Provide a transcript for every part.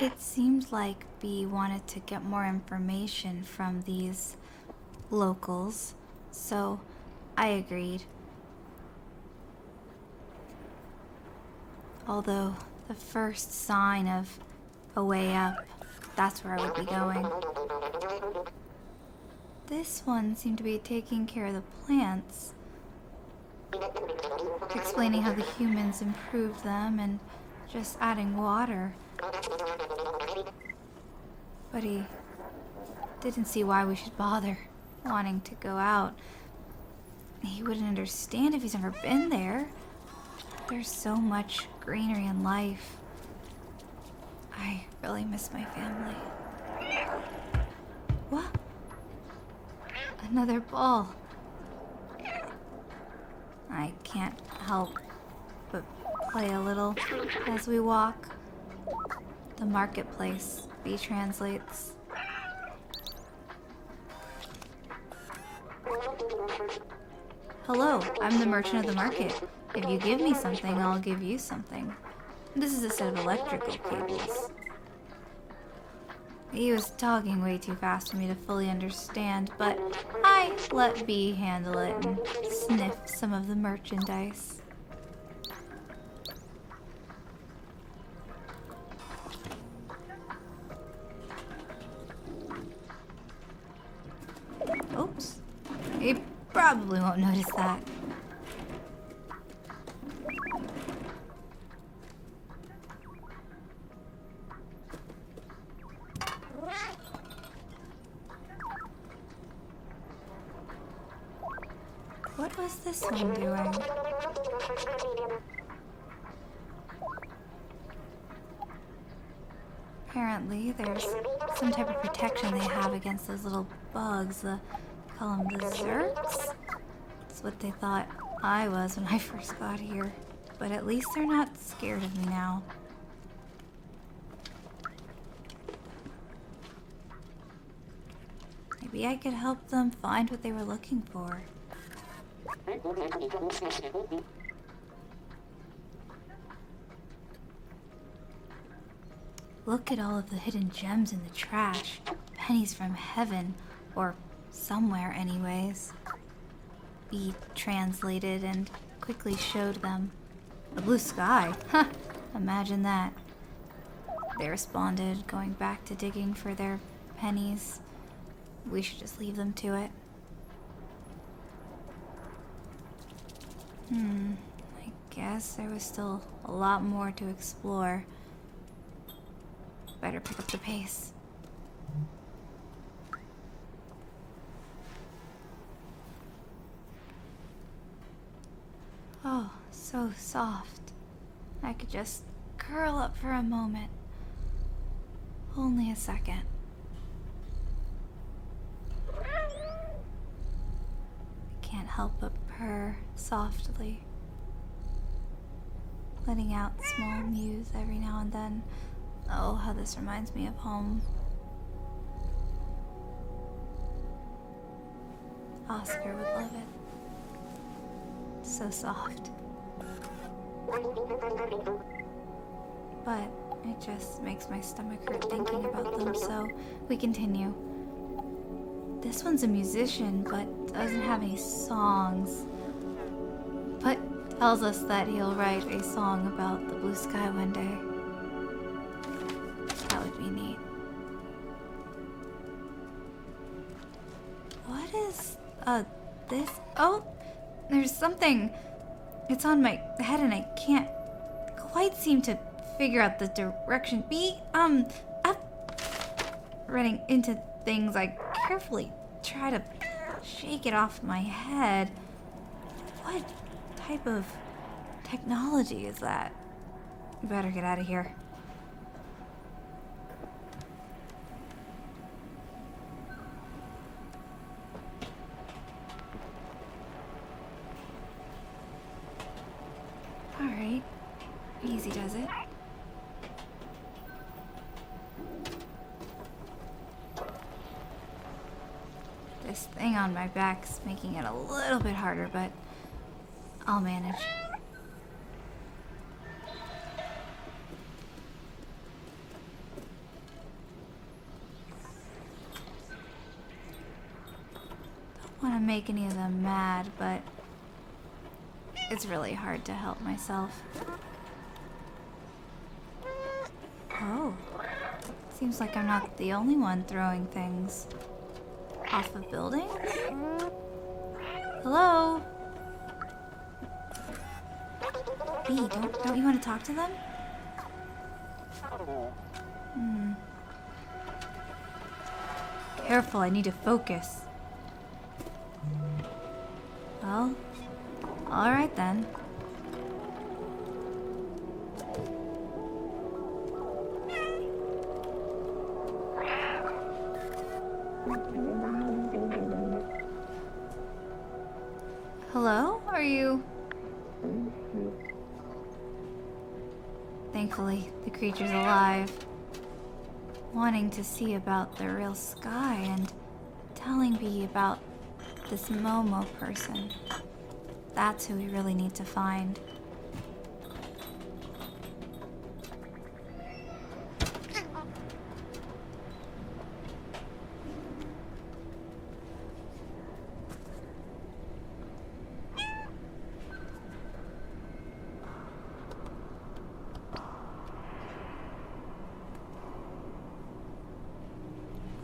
It seemed like Bee wanted to get more information from these locals, so I agreed. Although the first sign of a way up, that's where I would be going. This one seemed to be taking care of the plants, explaining how the humans improved them and just adding water. But he didn't see why we should bother wanting to go out. He wouldn't understand if he's never been there. There's so much greenery and life. I really miss my family. What? Another ball. I can't help but play a little as we walk. The marketplace, Bee translates. Hello, I'm the merchant of the market. If you give me something, I'll give you something. This is a set of electrical cables. He was talking way too fast for me to fully understand, but I let Bee handle it and sniff some of the merchandise. Oops. He probably won't notice that. What was this one doing? Apparently, there's some type of protection they have against those little bugs. They call them the zerks. That's what they thought I was when I first got here. But at least they're not scared of me now. Maybe I could help them find what they were looking for. Look at all of the hidden gems in the trash. Pennies from heaven, or somewhere anyways. Bee translated and quickly showed them. A blue sky? Huh, imagine that. They responded, going back to digging for their pennies. We should just leave them to it. I guess there was still a lot more to explore. Better pick up the pace. Oh, so soft. I could just curl up for a moment. Only a second. I can't help but purr softly, letting out small mews every now and then. Oh, how this reminds me of home. Oscar would love it. So soft. But it just makes my stomach hurt thinking about them, so we continue. This one's a musician, but doesn't have any songs. But tells us that he'll write a song about the blue sky one day. That would be neat. What is, this? Oh, there's something. It's on my head and I can't quite seem to figure out the direction. Running into things, I carefully try to shake it off my head. What type of technology is that? We better get out of here. Alright, easy does it. This thing on my back's making it a little bit harder, but I'll manage. make any of them mad, but it's really hard to help myself. Oh. Seems like I'm not the only one throwing things off of buildings. Hello? Bee, don't you want to talk to them? Careful, I need to focus. Well, alright then. Hello? Are you... Thankfully, the creature's alive. Wanting to see about the real sky and telling Bee about this Momo person. That's who we really need to find.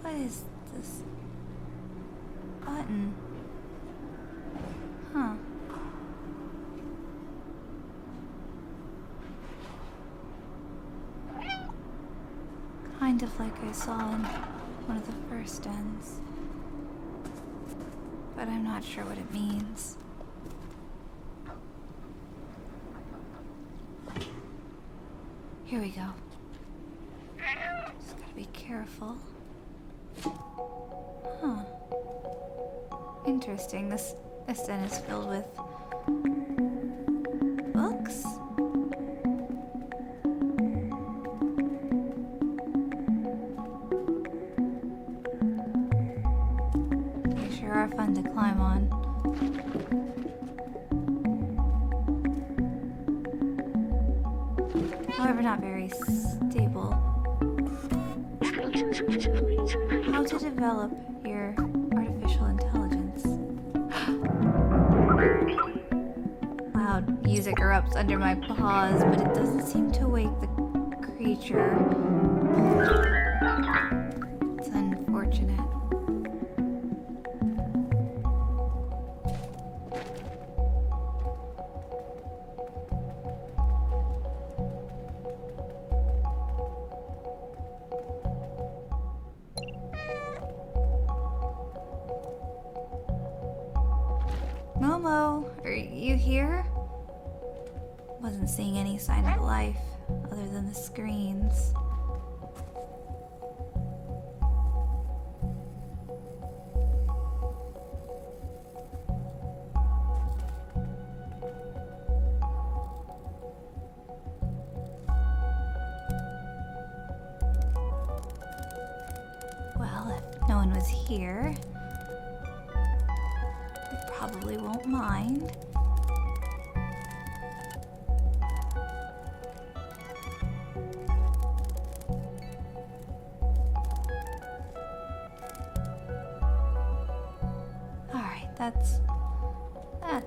What is this button? Huh. Kind of like I saw in one of the first ends. But I'm not sure what it means. Here we go. Just gotta be careful. Huh. Interesting. This den is filled with books? They sure are fun to climb on. However, not very stable. How to develop your artificial intelligence. Loud music erupts under my paws, but it doesn't seem to wake the creature. It's unfortunate. Momo, are you here? Wasn't seeing any sign of life other than the screens. Well, if no one was here, probably won't mind. Alright, that's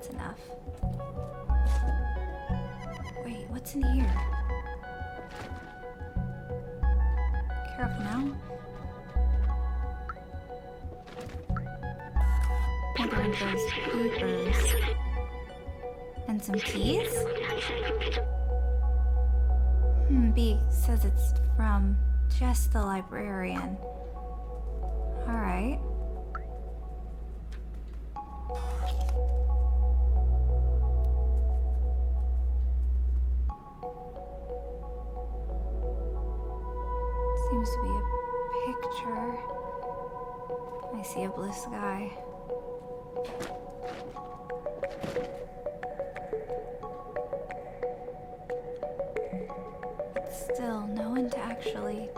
enough. Wait, what's in here? Careful now. Another one of those papers. And some keys? B says it's from just the librarian. Alright. Seems to be a picture. I see a blue sky. Still, no one to actually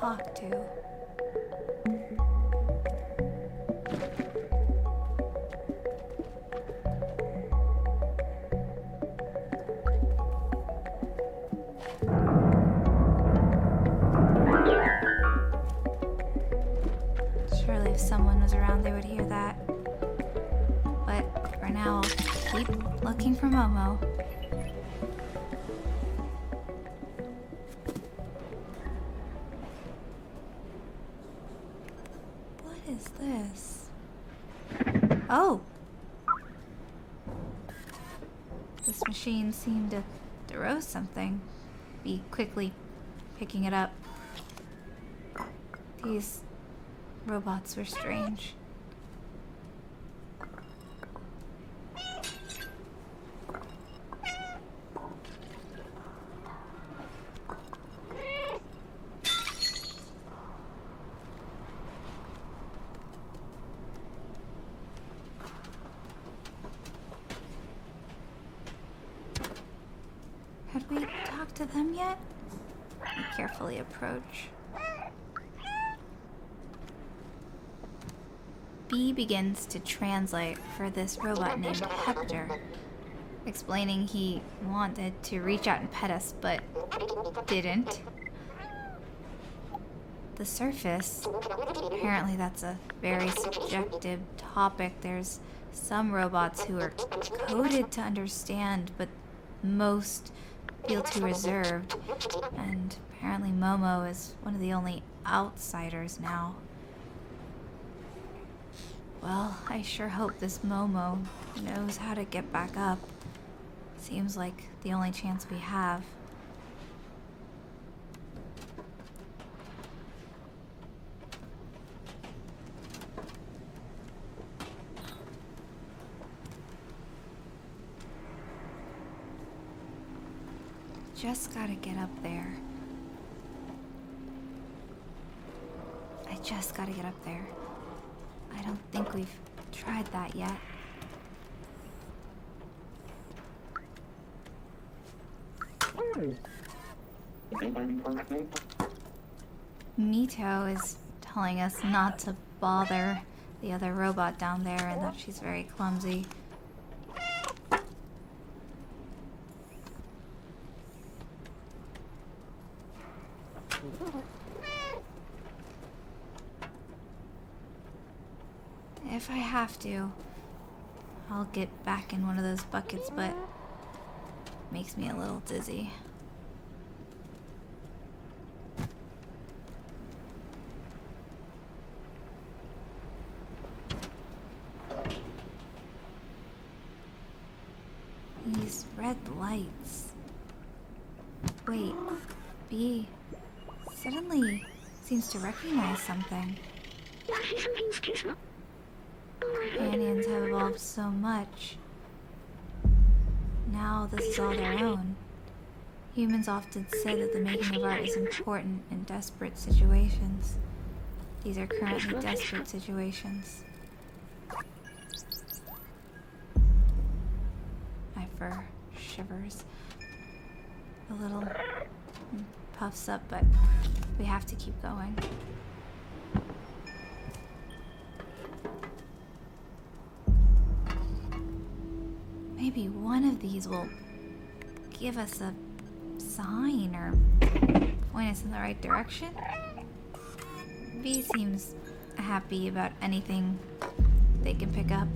talk to. Surely if someone was around, they would hear that. keep looking for Momo. What is this? Oh! This machine seemed to roast something. Be quickly picking it up. These robots were strange. Had we talked to them yet? We carefully approach. B begins to translate for this robot named Hector, explaining he wanted to reach out and pet us, but didn't. The surface, apparently that's a very subjective topic. There's some robots who are coded to understand, but most feel too reserved, and apparently Momo is one of the only outsiders now. Well, I sure hope this Momo knows how to get back up. Seems like the only chance we have. Just gotta get up there. I just gotta get up there. I don't think we've tried that yet. Mito is telling us not to bother the other robot down there and that she's very clumsy. If I have to, I'll get back in one of those buckets, but it makes me a little dizzy. These red lights. Wait, B suddenly seems to recognize something. Companions have evolved so much. Now this is all their own. Humans often say that the making of art is important in desperate situations. These are currently desperate situations. My fur shivers. A little puffs up, but we have to keep going. Maybe one of these will give us a sign or point us in the right direction. B seems happy about anything they can pick up.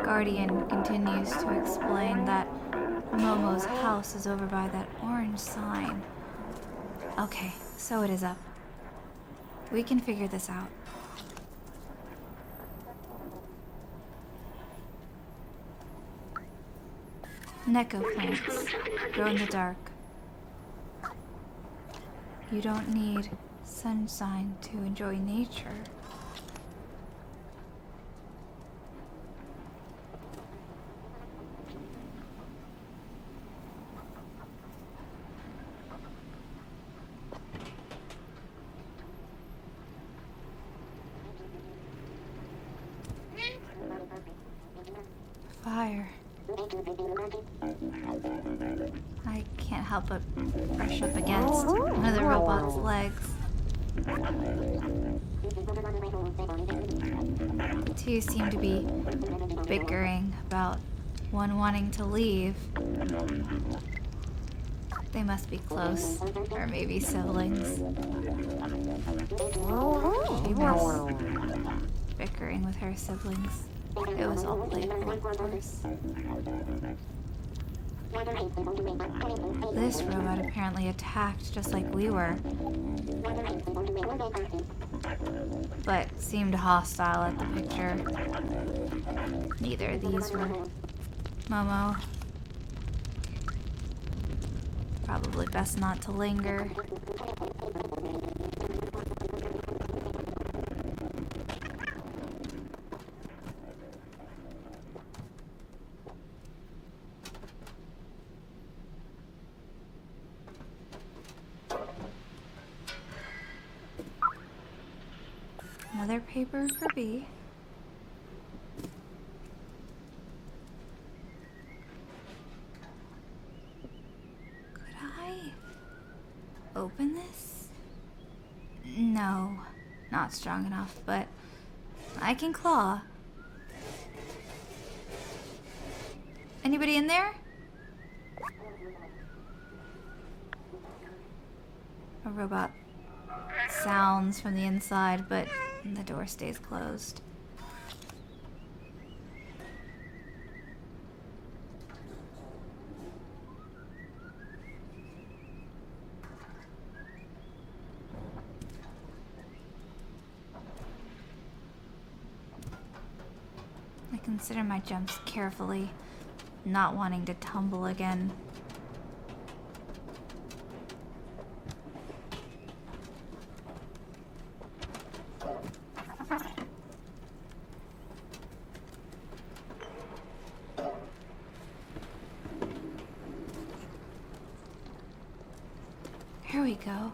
Guardian continues to explain that Momo's house is over by that orange sign. Okay, so it is up. We can figure this out. Neko plants grow in the dark. You don't need sunshine to enjoy nature. Fire. I can't help but brush up against one of the robot's legs. The two seem to be bickering about one wanting to leave. They must be close, or maybe siblings. She was bickering with her siblings. It was all playful, of course. This robot apparently attacked just like we were, but seemed hostile at the picture. Neither of these were Momo. Probably best not to linger. Another paper for B. Could I open this? No, not strong enough, but I can claw. Anybody in there? A robot sounds from the inside, but the door stays closed. I consider my jumps carefully, not wanting to tumble again. Here we go.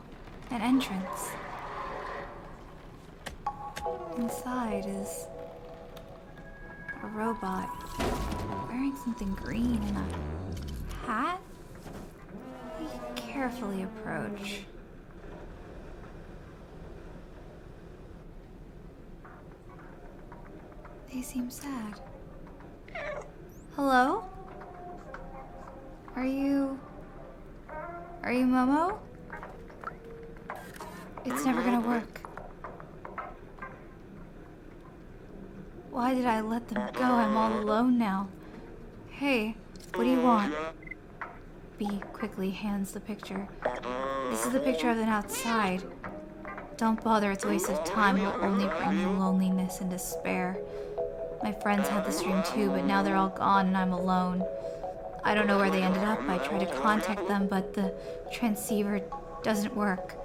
An entrance. Inside is a robot wearing something green and a hat. We carefully approach. They seem sad. Hello? Are you Momo? It's never gonna work. Why did I let them go? I'm all alone now. Hey, what do you want? B quickly hands the picture. This is the picture of them outside. Don't bother, it's a waste of time. It will only bring you loneliness and despair. My friends had this dream too, but now they're all gone and I'm alone. I don't know where they ended up. I tried to contact them, but the transceiver doesn't work.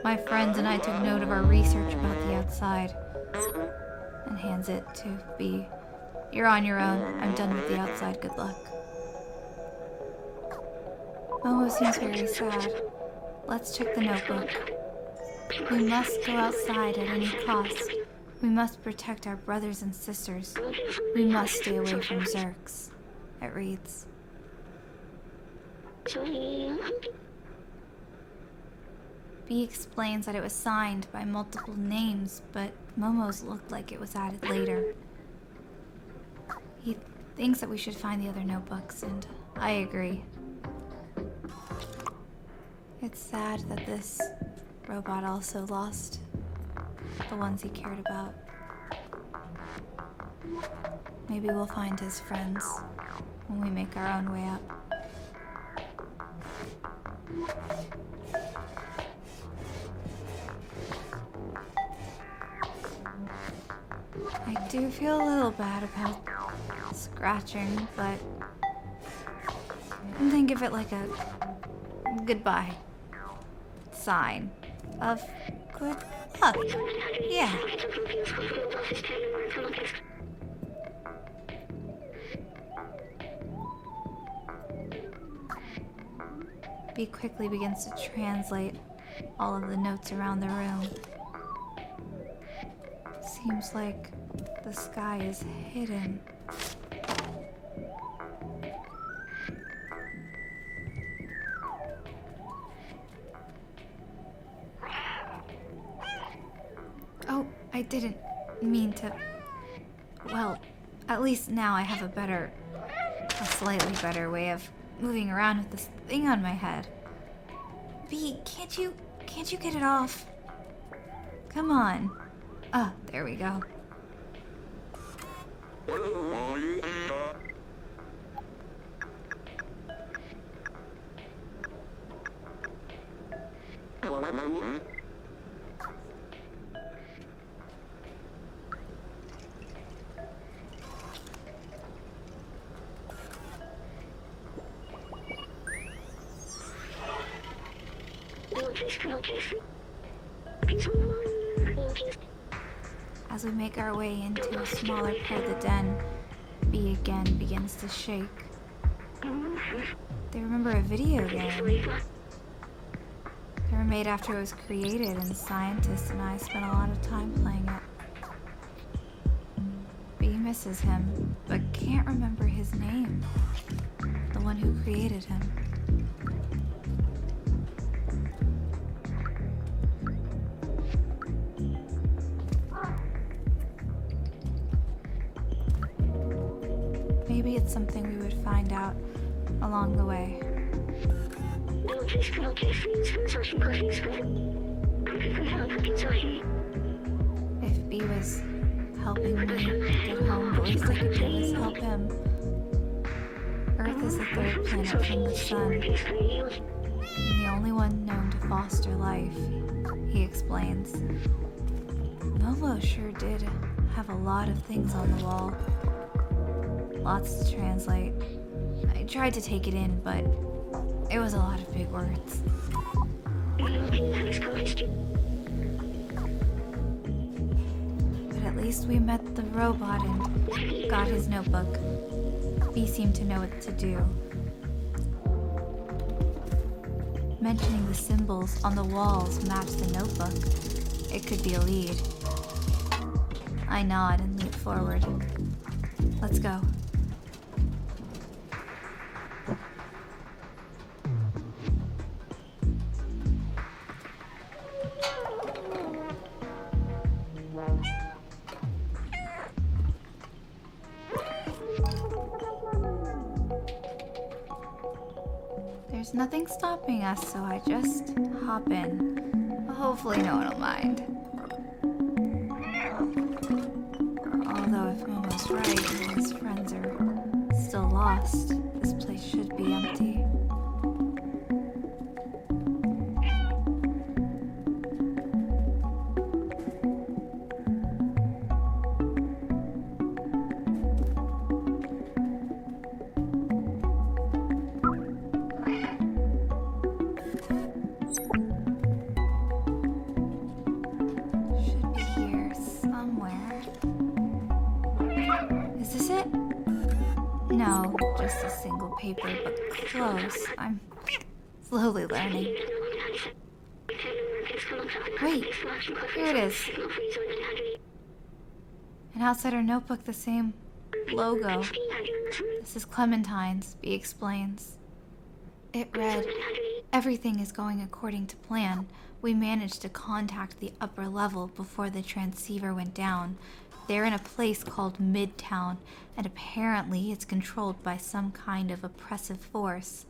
My friends and I took note of our research about the outside. And hands it to B. You're on your own. I'm done with the outside. Good luck. Momo seems very sad. Let's check the notebook. We must go outside at any cost. We must protect our brothers and sisters. We must stay away from Zerks. It reads. B explains that it was signed by multiple names, but Momo's looked like it was added later. He thinks that we should find the other notebooks, and I agree. It's sad that this robot also lost the ones he cared about. Maybe we'll find his friends when we make our own way up. I do feel a little bad about scratching, but think of it like a goodbye sign of good luck. Yeah. B quickly begins to translate all of the notes around the room. Seems like the sky is hidden. I didn't mean to... Well, at least now I have a slightly better way of moving around with this thing on my head. Bee, can't you get it off? Come on. Ah, there we go. As we make our way into a smaller part of the den, Bee again begins to shake. They remember a video game. They were made after it was created, and scientists and I spent a lot of time playing it. Bee misses him, but can't remember his name. The one who created him. Maybe it's something we would find out along the way. If Bee was helping me get home, the least I could do is help him. Earth is the third planet from the sun, and the only one known to foster life, he explains. Momo sure did have a lot of things on the wall. Lots to translate. I tried to take it in, but it was a lot of big words. But at least we met the robot and got his notebook. He seemed to know what to do. Mentioning the symbols on the walls matched the notebook. It could be a lead. I nod and leap forward. Let's go. There's nothing stopping us, so I just hop in. Hopefully no one will mind. Although if Momo's right and his friends are still lost, this place should be empty. No, just a single paper, but close. I'm slowly learning. Wait, here it is. And outside our notebook, the same logo. This is Clementine's, Bee explains. It read, "Everything is going according to plan. We managed to contact the upper level before the transceiver went down. They're in a place called Midtown, and apparently it's controlled by some kind of oppressive force.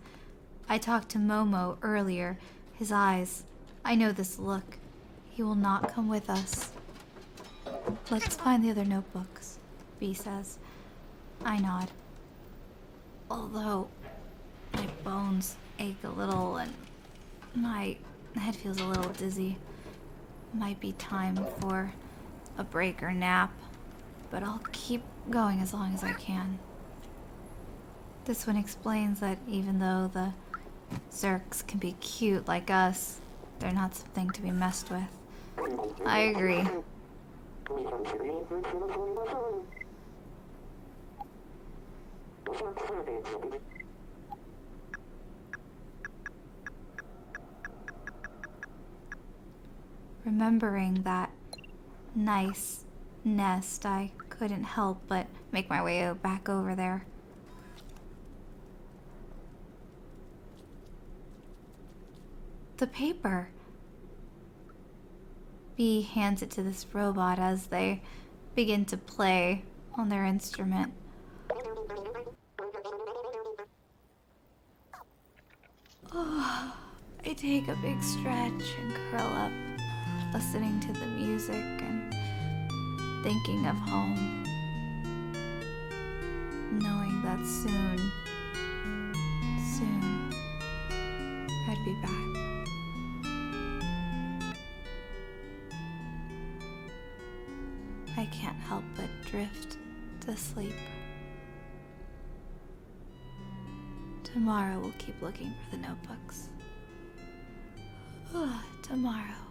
I talked to Momo earlier. His eyes. I know this look. He will not come with us." "Let's find the other notebooks," Bee says. I nod. Although my bones ache a little and my head feels a little dizzy. Might be time for a break or nap, but I'll keep going as long as I can. This one explains that even though the Zerks can be cute like us, they're not something to be messed with. I agree. Remembering that nice nest, I couldn't help but make my way back over there. The paper. Bee hands it to this robot as they begin to play on their instrument. Oh, I take a big stretch and curl up, listening to the music and thinking of home, knowing that soon, I'd be back. I can't help but drift to sleep. Tomorrow we'll keep looking for the notebooks. Tomorrow.